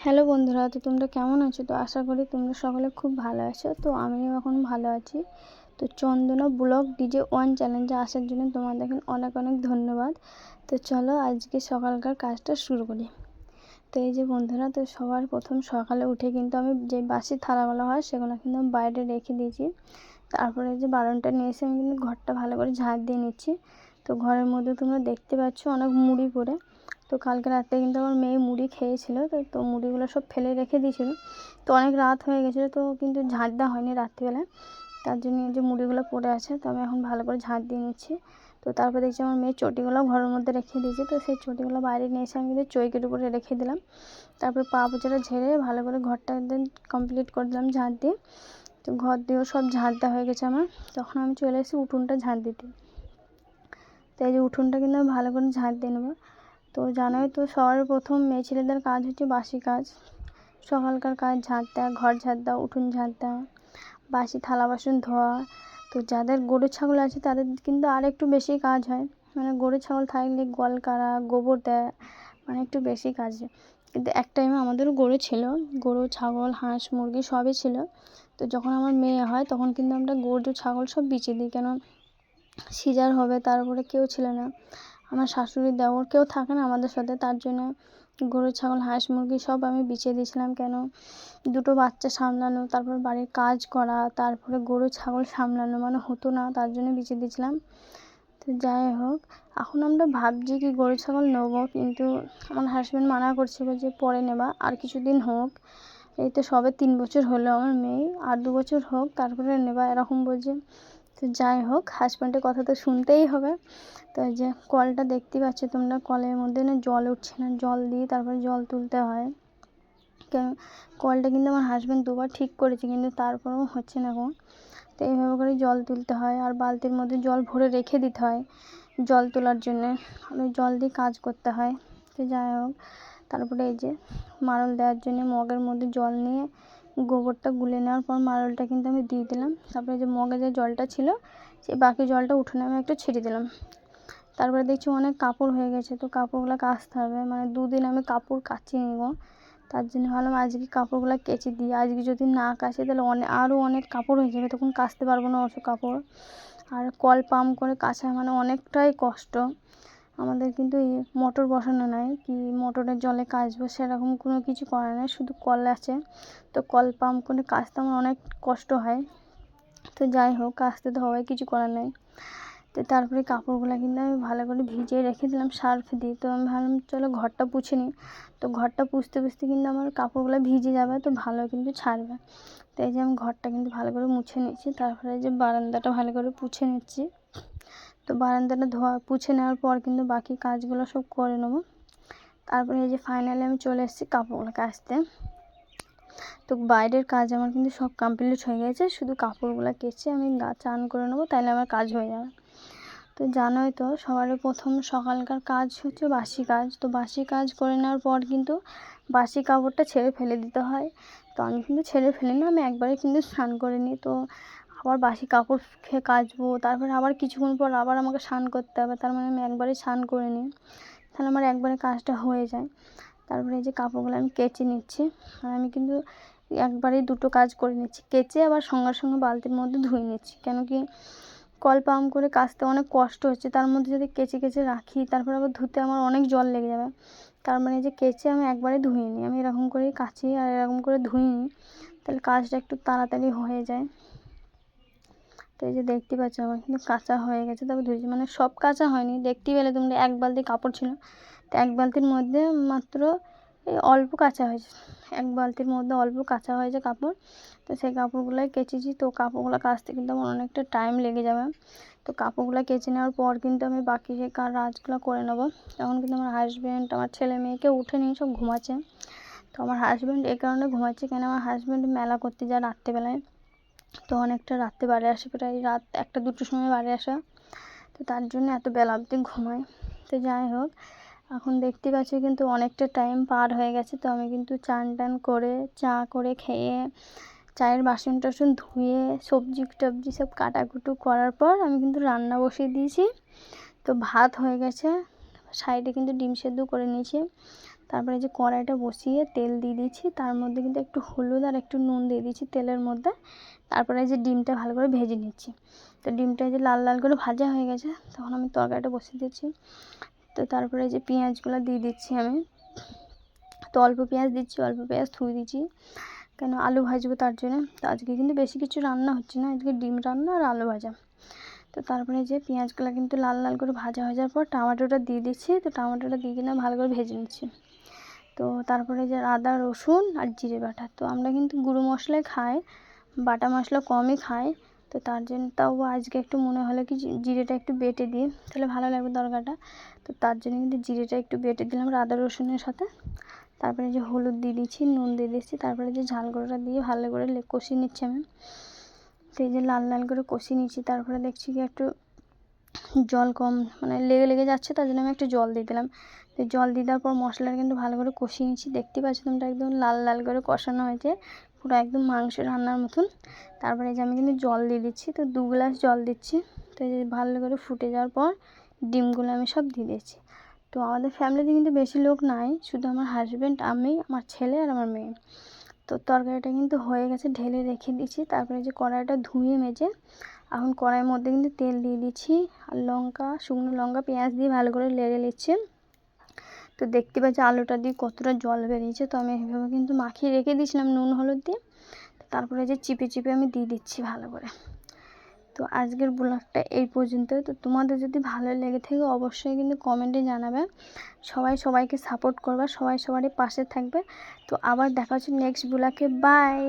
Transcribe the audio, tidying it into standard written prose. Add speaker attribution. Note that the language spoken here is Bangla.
Speaker 1: হ্যালো বন্ধুরা, তো তোমরা কেমন আছো? তো আশা করি তোমরা সকলে খুব ভালো আছো। তো আমিও এখন ভালো আছি। তো চন্দনা ব্লগ DJ1 চ্যালেঞ্জে আসার জন্য তোমাদেরকে অনেক অনেক ধন্যবাদ। তো চলো আজকে সকালকার কাজটা শুরু করি। তো এই যে বন্ধুরা, তো সবার প্রথম সকালে উঠে কিন্তু আমি যে বাসি থালাগুলো হয় সেগুলো কিন্তু আমি বাইরে রেখে দিয়েছি। তারপরে যে বারণটা নিয়ে এসে আমি কিন্তু ঘরটা ভালো করে ঝাড় দিয়ে নিচ্ছি। তো ঘরের মধ্যে তোমরা দেখতে পাচ্ছ অনেক মুড়ি পড়ে। তো কালকে রাতে কিন্তু আমার মেয়ে মুড়ি খেয়েছিল, তো মুড়িগুলো সব ফেলে রেখে দিয়েছিল। তো অনেক রাত হয়ে গেছিলো, তো কিন্তু ঝাড় দেওয়া হয়নি রাত্রিবেলায়। তার জন্য যে মুড়িগুলো পড়ে আছে, তো আমি এখন ভালো করে ঝাড় দিয়ে নিচ্ছি। তো তারপর দেখছি আমার মেয়ের চটিগুলো ঘরের মধ্যে রেখে দিয়েছি। তো সেই চটিগুলো বাইরে নিয়ে এসে আমি কিন্তু চৌকির উপরে রেখে দিলাম। তারপর পা পোছাটা ঝেড়ে ভালো করে ঘরটা একদম কমপ্লিট করে দিলাম ঝাড় দিয়ে। তো ঘর দিয়েও সব ঝাড় দেওয়া হয়ে গেছে আমার। তখন আমি চলে এসেছি উঠোনটা ঝাড় দিতে। তো এই যে উঠোনটা কিন্তু আমি ভালো করে ঝাড় দিয়ে নেবো। তো জানোই তো, সবার প্রথম মেয়ে ছেলেদের কাজ হচ্ছে বাসি কাজ। সকালকার কাজ ঝাড় দেওয়া, ঘর ঝাড় দেওয়া, উঠোন ঝাড় দেওয়া, বাসি থালা বাসন ধোয়া। তো যাদের গরু ছাগল আছে তাদের কিন্তু আর একটু বেশি কাজ হয়। মানে গরু ছাগল থাকলে গোয়াল কাড়া, গোবর দেয়, মানে একটু বেশি কাজ। কিন্তু এক টাইমে আমাদেরও গরু ছিল, গরু ছাগল হাঁস মুরগি সবই ছিল। তো যখন আমার মেয়ে হয় তখন কিন্তু আমরা গরু ছাগল সব বিচে দিই, কেন সিজার হবে, তারপরে কেউ ছিল না, আমার শাশুড়ি দেওর কেউ থাকে না আমাদের সাথে। তার জন্য গরু ছাগল হাঁস মুরগি সব আমি বিছিয়ে দিয়েছিলাম, কেন দুটো বাচ্চা সামলানো, তারপর বাড়ির কাজ করা, তারপরে গরু ছাগল সামলানো মানে হতো না, তার জন্য বিছিয়ে দিয়েছিলাম। তো যাই হোক, এখন আমরা ভাবছি কি গরু ছাগল নেবো, কিন্তু আমার হাজব্যান্ড মানা করছিল যে পরে নেবা, আর কিছুদিন হোক। এই তো সবে 3 বছর হলো আমার মেয়ে, আর 2 বছর হোক তারপরে নেবা এরকম বলছে। তো যাই হোক, হাজব্যান্ডের কথা তো শুনতেই হবে। তো এই যে কলটা দেখতে পাচ্ছ তোমরা, কলের মধ্যে না জল উঠছে না, জল দিয়ে তারপরে জল তুলতে হয়। কেন কলটা কিন্তু আমার হাজব্যান্ড 2বার ঠিক করেছে, কিন্তু তারপরেও হচ্ছে না গো। তো এইভাবে করে জল তুলতে হয়, আর বালতির মধ্যে জল ভরে রেখে দিতে হয় জল তোলার জন্যে, আর ওই জল দিয়ে কাজ করতে হয়। তো যাই হোক, তারপরে এই যে মারল দেওয়ার জন্য মগের মধ্যে জল নিয়ে গোবরটা গুলে নেওয়ার পর মারলটা কিন্তু আমি দিয়ে দিলাম। তারপরে যে মগে যে জলটা ছিল সেই বাকি জলটা উঠোনে আমি একটু ছিটিয়ে দিলাম। তারপরে দেখছি অনেক কাপড় হয়ে গেছে, তো কাপড়গুলো কাচতে হবে, মানে 2 দিন আমি কাপড় কাচিনি গো। তার জন্য ভাবলাম আজকে কাপড়গুলো কেচে দিই, আজকে যদি না কাচি তাহলে আরও অনেক কাপড় হয়ে যাবে, তখন কাচতে পারবো না অত কাপড়। আর কল পাম্প করে কাচা মানে অনেকটাই কষ্ট। আমাদের কিন্তু এই মোটর বসানো নাই, কি মোটরের জলে কাচবো সেরকম কোনো কিছু করা নেই, শুধু কল আছে। তো কল পাম্প করে কাচতে আমার অনেক কষ্ট হয়। তো যাই হোক, কাচতে তো হবেই, কিছু করার নেই। তো তারপরে কাপড়গুলো কিন্তু আমি ভালো করে ভিজিয়ে রেখে দিলাম সার্ফ দিয়ে। তো আমি ভাবলাম চলো ঘরটা পুছে নিই। তো ঘরটা পুছতে পুছতে কিন্তু আমার কাপড়গুলো ভিজে যাবে, তো ভালো কিন্তু ছাড়বে। তো এই যে আমি ঘরটা কিন্তু ভালো করে মুছে নিচ্ছি, তারপরে যে বারান্দাটা ভালো করে পুছে নিচ্ছি। তো বারান্দাটা পুছে নেওয়ার পর কিন্তু বাকি কাজগুলো সব করে নেবো। তারপরে এই যে ফাইনালি আমি চলে এসেছি কাপড়গুলো কাচতে। তো বাইরের কাজ আমার কিন্তু সব কমপ্লিট হয়ে গেছে, শুধু কাপড়গুলো কেচে আমি চান করে নেবো, তাহলে আমার কাজ হয়ে যাবে। তো জানোই তো, সবার প্রথম সকালকার কাজ হচ্ছে বাসি কাজ। তো বাসি কাজ করে নেওয়ার পর কিন্তু বাসি কাপড়টা ছেড়ে ফেলে দিতে হয়। তো আমি কিন্তু ছেড়ে ফেলি না, আমি একবারে কিন্তু স্নান করে নিই। তো আবার বাসি কাপড় কাচবো, তারপরে আবার কিছুক্ষণ পর আবার আমাকে স্নান করতে হবে, তার মানে আমি একবারে স্নান করে নিই, তাহলে আমার একবারে কাজটা হয়ে যায়। তারপরে এই যে কাপড়গুলো আমি কেচে নিচ্ছি, আর আমি কিন্তু একবারেই দুটো কাজ করে নিচ্ছি, কেচে আবার সঙ্গে সঙ্গে বালতির মধ্যে ধুয়ে নিচ্ছি। কেন কি কল পাম্প করে কাচতে অনেক কষ্ট হচ্ছে, তার মধ্যে যদি কেচে কেচে রাখি তারপর আবার ধুতে আমার অনেক জল লেগে যাবে। তার মানে যে কেচে আমি একবারে ধুয়ে নিই, আমি এরকম করেই কাচি আর এরকম করে ধুয়ে নিই, তাহলে কাজটা একটু তাড়াতাড়ি হয়ে যায়। তো এই যে দেখতে পাচ্ছ আমার কিন্তু কাঁচা হয়ে গেছে, তবে ধুয়েছি মানে সব কাঁচা হয়নি, দেখতেই পেলে তোমরা 1 বালতি কাপড় ছিল। তো 1 বালতির মধ্যে মাত্র এই অল্প কাঁচা হয়েছে, 1 বালতির মধ্যে অল্প কাঁচা হয়েছে কাপড়। তো সেই কাপড়গুলোই কেচেছি। তো কাপড়গুলো কাচতে কিন্তু আমার অনেকটা টাইম লেগে যাবে। তো কাপড়গুলো কেচে নেওয়ার পর কিন্তু আমি বাকি যে কাজগুলো করে নেবো। তখন কিন্তু আমার হাজব্যান্ড, আমার ছেলে মেয়েকে উঠে নিয়ে সব ঘুমাচ্ছে। তো আমার হাজব্যান্ড এই কারণে ঘুমাচ্ছে, কেন আমার হাজব্যান্ড মেলা করতে যায় রাত্রেবেলায়। তো অনেকটা রাত্রে বাড়ি আসে, প্রায় রাত 1-2টোর সময় বাড়ি আসে। তো তার জন্য এত বেলা অবধি ঘুমায়। তো যাই হোক, এখন দেখতে পাচ্ছি কিন্তু অনেকটা টাইম পার হয়ে গেছে। তো আমি কিন্তু চান টান করে চা করে খেয়ে চায়ের বাসন টাসন ধুয়ে সবজি টবজি সব কাটাকুটু করার পর আমি কিন্তু রান্না বসিয়ে দিয়েছি। তো ভাত হয়ে গেছে, সাইডে কিন্তু ডিম সেদ্ধ করে নিয়েছি। তারপরে যে কড়াইটা বসিয়ে তেল দিয়ে দিয়েছি, তার মধ্যে কিন্তু একটু হলুদ আর একটু নুন দিয়ে দিয়েছি তেলের মধ্যে। তারপরে যে ডিমটা ভালো করে ভেজে নিচ্ছি। তো ডিমটা যে লাল লাল করে ভাজা হয়ে গেছে, তখন আমি তরকারিটা বসিয়ে দিচ্ছি। তো তারপরে যে পেঁয়াজগুলো দিয়ে দিচ্ছি আমি। তো অল্প পেঁয়াজ দিচ্ছি, অল্প পেঁয়াজ থুয়ে দিচ্ছি, কেন আলু ভাজবো তার জন্য। তো আজকে কিন্তু বেশি কিছু রান্না হচ্ছে না, আজকে ডিম রান্না আর আলু ভাজা। তো তারপরে যে পেঁয়াজগুলো কিন্তু লাল লাল করে ভাজা হয়ে যাওয়ার পর টমেটোটা দিয়ে দিচ্ছি। তো টমেটোটা দিয়ে কিনা ভালো করে ভেজে নিচ্ছি। তো তারপরে যে আদা রসুন আর জিরে বাটা, তো আমরা কিন্তু গুঁড়ো মশলাই খাই, বাটা মশলা কমই খাই। তো তার জন্য তাও আজকে একটু মনে হলো কি জিরেটা একটু বেটে দিই, তাহলে ভালো লাগবে তরকারিটা। তো তার জন্য কিন্তু জিরেটা একটু বেটে দিলাম আদা রসুনের সাথে। তারপরে যে হলুদ দিয়ে দিচ্ছি, নুন দিয়ে দিচ্ছি, তারপরে যে ঝাল গুঁড়োটা দিয়ে ভালো করে কষিয়ে নিচ্ছি আমি। তো এই যে লাল লাল করে কষিয়ে নিচ্ছি। তারপরে দেখছি কি একটু জল কম, মানে লেগে লেগে যাচ্ছে, তার জন্য আমি একটু জল দিয়ে দিলাম। তো জল দিয়ে দেওয়ার পর মশলাটা কিন্তু ভালো করে কষিয়ে নিচ্ছি। দেখতে পাচ্ছি তোমরা একদম লাল লাল করে কষানো হয়েছে, পুরো একদম মাংস রান্নার মতন। তারপরে যে আমি কিন্তু জল দিয়ে দিচ্ছি, তো 2 গ্লাস জল দিচ্ছি। তো এই যে ভালো করে ফুটে যাওয়ার পর ডিমগুলো আমি সব দিয়ে দিচ্ছি। তো আমাদের ফ্যামিলিতে কিন্তু বেশি লোক নাই, শুধু আমার হাজব্যান্ড, আমি, আমার ছেলে আর আমার মেয়ে। তো তরকারিটা কিন্তু হয়ে গেছে, ঢেলে রেখে দিচ্ছি। তারপরে যে কড়াইটা ধুয়ে মেজে এখন কড়াইয়ের মধ্যে কিন্তু তেল দিয়ে দিচ্ছি, আর লঙ্কা, শুকনো লঙ্কা, পেঁয়াজ দিয়ে ভালো করে নেড়ে নিচ্ছি। তো দেখতে পাচ্ছি আলুটা দিয়ে কতটা জল বেরিয়েছে। তো আমি এইভাবে কিন্তু মাখিয়ে রেখে দিয়েছিলাম নুন হলুদ দিয়ে। তারপরে যে চিপে চিপে আমি দিয়ে দিচ্ছি ভালো করে। তো আজকের ব্লগটা এই পর্যন্ত। তো তোমাদের যদি ভালো লেগে থাকে অবশ্যই কিন্তু কমেন্টে জানাবে। সবাই সবাইকে সাপোর্ট করবে, সবাই সবারই পাশে থাকবে। তো আবার দেখা হচ্ছে নেক্সট ব্লগে। বাই।